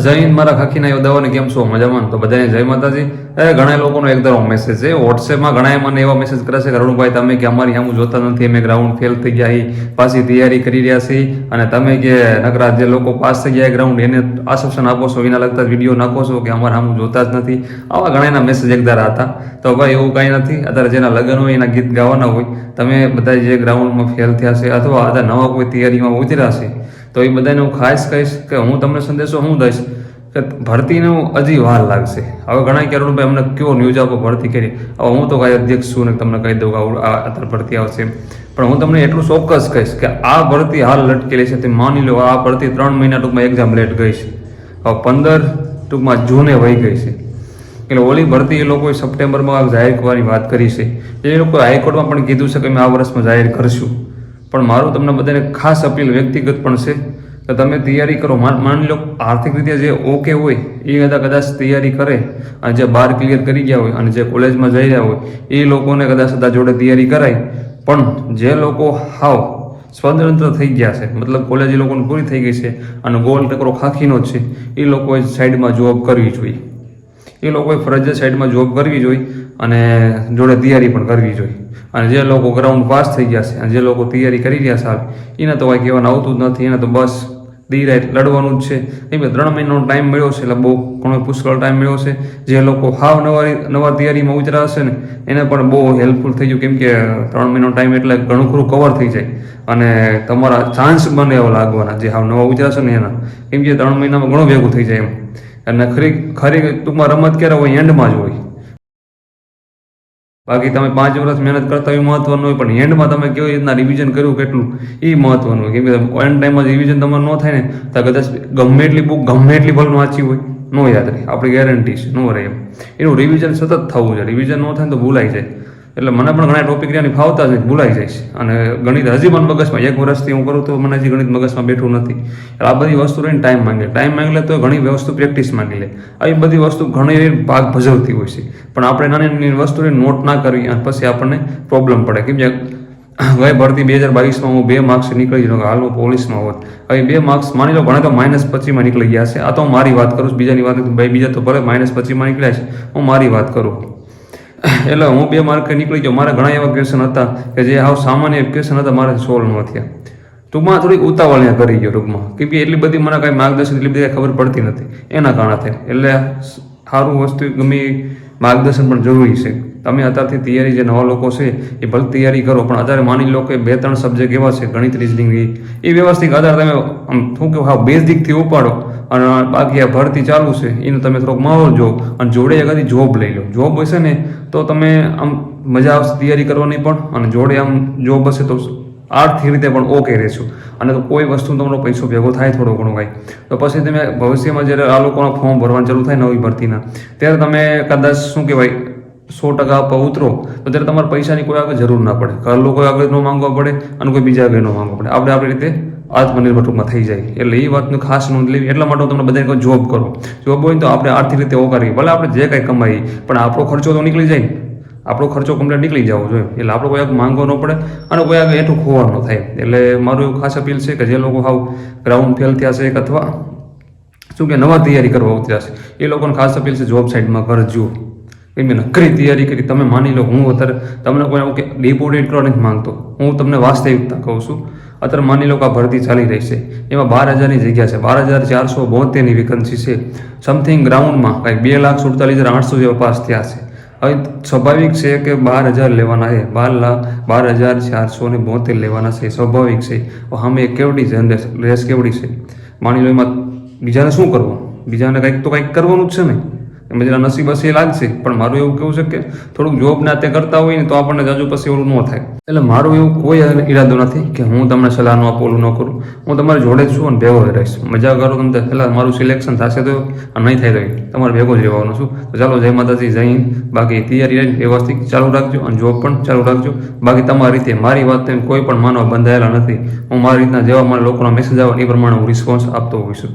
જય હિન્દ મારા ખાખીના યોદ્ધાઓને કેમ છો મજામાં? તો બધાને જય માતાજી. ઘણા લોકોનો એકદમ મેસેજ છે વોટ્સએપમાં, ઘણા મને એવા મેસેજ કરે છે કે રણુભાઈ તમે કે અમારી સામું જોતા નથી, અમે ગ્રાઉન્ડ ફેલ થઈ ગયા પાછી તૈયારી કરી રહ્યા છીએ, અને તમે કે નકરા જે લોકો પાસ થઈ ગયા ગ્રાઉન્ડ એને આશ્વાસન આપો છો, એના લગતા વિડીયો નાખો છો કે અમારા સામું જોતા જ નથી. આવા ઘણા મેસેજ એકદારા હતા. તો ભાઈ એવું કાંઈ નથી. અત્યારે જેના લગ્ન હોય એના ગીત ગાવાના હોય, તમે બધા જે ગ્રાઉન્ડમાં ફેલ થયા છે અથવા અત્યારે નવા કોઈ તૈયારીમાં ઉતર્યા છે, તો એ બધાને હું ખાસ કહીશ કે હું તમને સંદેશો હું દઈશ કે ભરતીનું હજી વાર લાગશે. હવે ઘણા કે ભાઈ અમને કયો ન્યૂઝ આપો ભરતી કરી. હવે હું તો કાંઈ અધ્યક્ષ છું ને તમને કહી દઉં કે અત્યારે ભરતી આવશે, પણ હું તમને એટલું ચોક્કસ કહીશ કે આ ભરતી હાલ લટકેલી છે. તે માની લો આ ભરતી 3 મહિના ટૂંકમાં એક્ઝામ લેટ ગઈ છે. હવે 15 ટૂંકમાં જૂને વહી ગઈ છે. એટલે ઓલી ભરતી એ લોકોએ સપ્ટેમ્બરમાં જાહેર કરવાની વાત કરી છે. એ લોકો હાઈકોર્ટમાં પણ કીધું છે કે અમે આ વર્ષમાં જાહેર કરીશું. પણ મારું તમને બધાને ખાસ અપીલ વ્યક્તિગત પણ છે કે તમે તૈયારી કરો. માની લો આર્થિક રીતે જે ઓકે હોય એ કદાચ તૈયારી કરે, અને જે 12 ક્લિયર કરી ગયા હોય અને જે કોલેજમાં જઈ રહ્યા હોય એ લોકોને કદાચ જોડે તૈયારી કરાય. પણ જે લોકો હાવ સ્વતંત્ર થઈ ગયા છે, મતલબ કોલેજ એ લોકોને પૂરી થઈ ગઈ છે અને ગોલ ટકરો ખાખીનો જ છે, એ લોકોએ સાઈડમાં જોબ કરવી જોઈએ. એ લોકોએ ફરજિયાત સાઈડમાં જોબ કરવી જોઈએ અને જોડે તૈયારી પણ કરવી જોઈએ. અને જે લોકો ગ્રાઉન્ડ પાસ થઈ ગયા છે અને જે લોકો તૈયારી કરી રહ્યા છે એને તો કાંઈ કહેવાનું આવતું જ નથી. એને તો બસ ધીરે લડવાનું જ છે. એ 3 મહિનાનો ટાઈમ મળ્યો છે, એટલે બહુ ઘણો પુષ્કળ ટાઈમ મળ્યો છે. જે લોકો હાવ નવા તૈયારીમાં ઉતર્યા હશે ને એને પણ બહુ હેલ્પફુલ થઈ ગયું, કેમ કે 3 મહિનાનો ટાઈમ એટલે ઘણું ખરું કવર થઈ જાય અને તમારા ચાન્સ બને એવા લાગવાના જે હાવ નવા ઉતર્યા છે ને એના, કેમ કે 3 મહિનામાં ઘણું ભેગું થઈ જાય એમ. અને ખરી ટૂંકમાં રમત ક્યારે હોય? એન્ડમાં જ હોય. બાકી તમે 5 વર્ષ મહેનત કરતા હોય મહત્વનું હોય, પણ એન્ડમાં તમે કેવી રીતના રિવિઝન કર્યું કેટલું એ મહત્વનું હોય. કેમ કે એન્ડ ટાઈમમાં રિવિઝન તમારે ન થાય ને તો કદાચ ગમે એટલી બુક ગમે એટલી ભલ વાંચી હોય ન યાદ રહે, આપણી ગેરંટી છે ન રહે એમ. એનું રિવિઝન સતત થવું જોઈએ. રિવિઝન ન થાય તો ભૂલાઈ જાય. એટલે મને પણ ઘણા ટોપિક ત્યાંની ફાવતા જ ભૂલાઈ જાય છે. અને ગણિત હજી પણ મગજમાં 1 વર્ષથી હું કરું તો મને હજી ગણિત મગજમાં બેઠું નથી. એટલે આ બધી વસ્તુ રહીને ટાઈમ માંગી લે તો ઘણી વસ્તુ પ્રેક્ટિસ માંગી લે. આવી બધી વસ્તુ ઘણી ભાગ ભજવતી હોય છે, પણ આપણે નાની નાની વસ્તુને નોટ ના કરવી અને પછી આપણને પ્રોબ્લેમ પડે. કેમ કે ગઈ ભરતી 2022માં હું 2 માર્ક્સ નીકળી ગયો, હાલ હું પોલીસમાં હોત. હવે 2 માર્ક્સ માની લો ઘણા તો -25માં નીકળી ગયા છે. આ તો હું મારી વાત કરું છું, બીજાની વાત ભાઈ બીજા તો ભલે -25માં નીકળ્યા છે, હું મારી વાત કરું. એટલે હું 2 માર્કે નીકળી ગયો. મારા ઘણા એવા ક્વેશ્ચન હતા કે જે હાવ સામાન્ય ક્વેશ્ચન હતા, મારે સોલ્વ ન થયા. ટૂંકમાં થોડીક ઉતાવળિયા કરી ગયો ટૂંકમાં, કેમ કે એટલી બધી મને કાંઈ માર્ગદર્શન એટલી બધી ખબર પડતી નથી એના કારણે થાય. એટલે સારું વસ્તુ ગમે માર્ગદર્શન પણ જરૂરી છે. તમે અત્યારથી તૈયારી જે નવા લોકો છે એ ભલે તૈયારી કરો, પણ અત્યારે માની લો કે 2-3 સબ્જેક્ટ એવા છે ગણિત રીઝનિંગ એ વ્યવસ્થિત અત્યારે તમે આમ શું કહું હાવ બેઝિકથી ઉપાડો, અને બાકી આ ભરતી ચાલુ છે એનો તમે થોડોક માહોલ જો અને જોડે એકાદી જોબ લઈ લો. જોબ હશે ને તો તમે આમ મજા આવશે તૈયારી કરવાની પણ, અને જોડે આમ જોબ હશે તો આર્થિક રીતે પણ ઓકે રહેશું. અને તો કોઈ વસ્તુ તમારો પૈસો ભેગો થાય થોડો ઘણો કાંઈ, તો પછી તમે ભવિષ્યમાં જ્યારે આ લોકોના ફોર્મ ભરવાનું ચાલુ થાય નવી ભરતીના, ત્યારે તમે કદાચ શું કહેવાય 100% આપવા ઉતરો તો ત્યારે તમારે પૈસાની કોઈ આગળ જરૂર ના પડે. ઘર લોકો આગળ ન માંગવા પડે અને કોઈ બીજા આગળ ન માંગવા પડે. આપણે આપણી રીતે આત્મનિર્ભર ટૂંકમાં થઈ જાય. એટલે એ વાતનું ખાસ નોંધ લેવી. એટલા માટે હું તમને બધાને કહું જોબ કરો. જોબ હોય તો આપણે આર્થિક રીતે ઓકારીએ, ભલે આપણે જે કાંઈ કમાઈએ પણ આપણો ખર્ચો તો નીકળી જાય ને. આપણો ખર્ચો કમ્પ્લીટ નીકળી જવો જોઈએ. એટલે આપણે કોઈ આગળ માંગવો ન પડે અને કોઈ આગળ એઠું ખોવાનું થાય. એટલે મારું એવું ખાસ અપીલ છે કે જે લોકો હાવ ગ્રાઉન્ડ ફેલ થયા છે અથવા શું કે નવા તૈયારી કરવા ઉતર્યા છે એ લોકોને ખાસ અપીલ છે જોબ સાઇડમાં કરજો. એમ નકરી તૈયારી કરી. તમે માની લો હું અત્યારે તમને કોઈ આવું કે ડિપોટેડ કરવા નથી માંગતો, હું તમને વાસ્તવિકતા કહું છું. અત્યારે માની લો કે આ ભરતી ચાલી રહી છે, એમાં 12,000ની જગ્યા છે, 12,472ની વેકન્સી છે. સમથિંગ ગ્રાઉન્ડમાં કંઈક 2,47,800 જેવા પાસ થયા છે. હવે સ્વાભાવિક છે કે 12,000 લેવાના છે, 12,472 લેવાના છે, સ્વાભાવિક છે. સામે કેવડી જનરેશન રેસ કેવડી છે માની લો. એમાં બીજાને શું કરવું? બીજાને કંઈક તો કંઈક કરવાનું જ છે ને. એમાં જરા નસીબ હશે એ લાગશે. પણ મારું એવું કેવું છે કે થોડુંક જોબ નાતે કરતા હોય ને તો આપણને જાજુ પછી એવું ન થાય. એટલે મારું એવું કોઈ ઈરાદો નથી કે હું તમને સલાહ ન આપું, ઓલું ન કરું. હું તમારી જોડે જ છું અને ભેગો રહીશ. મજા કરો તમે પહેલાં મારું સિલેક્શન થશે તો નહીં થાય તો તમારે ભેગો જ રહેવાનું છું. તો ચાલો જય માતાજી, જય હિન્દ. બાકી તૈયારી વ્યવસ્થિત ચાલુ રાખજો અને જોબ પણ ચાલુ રાખજો. બાકી તમારી રીતે મારી વાત તમે કોઈ પણ માનવા બંધાયેલા નથી. હું મારી રીતના જેવા મારા લોકોના મેસેજ આવે એ પ્રમાણે હું રિસ્પોન્સ આપતો હોઈશ.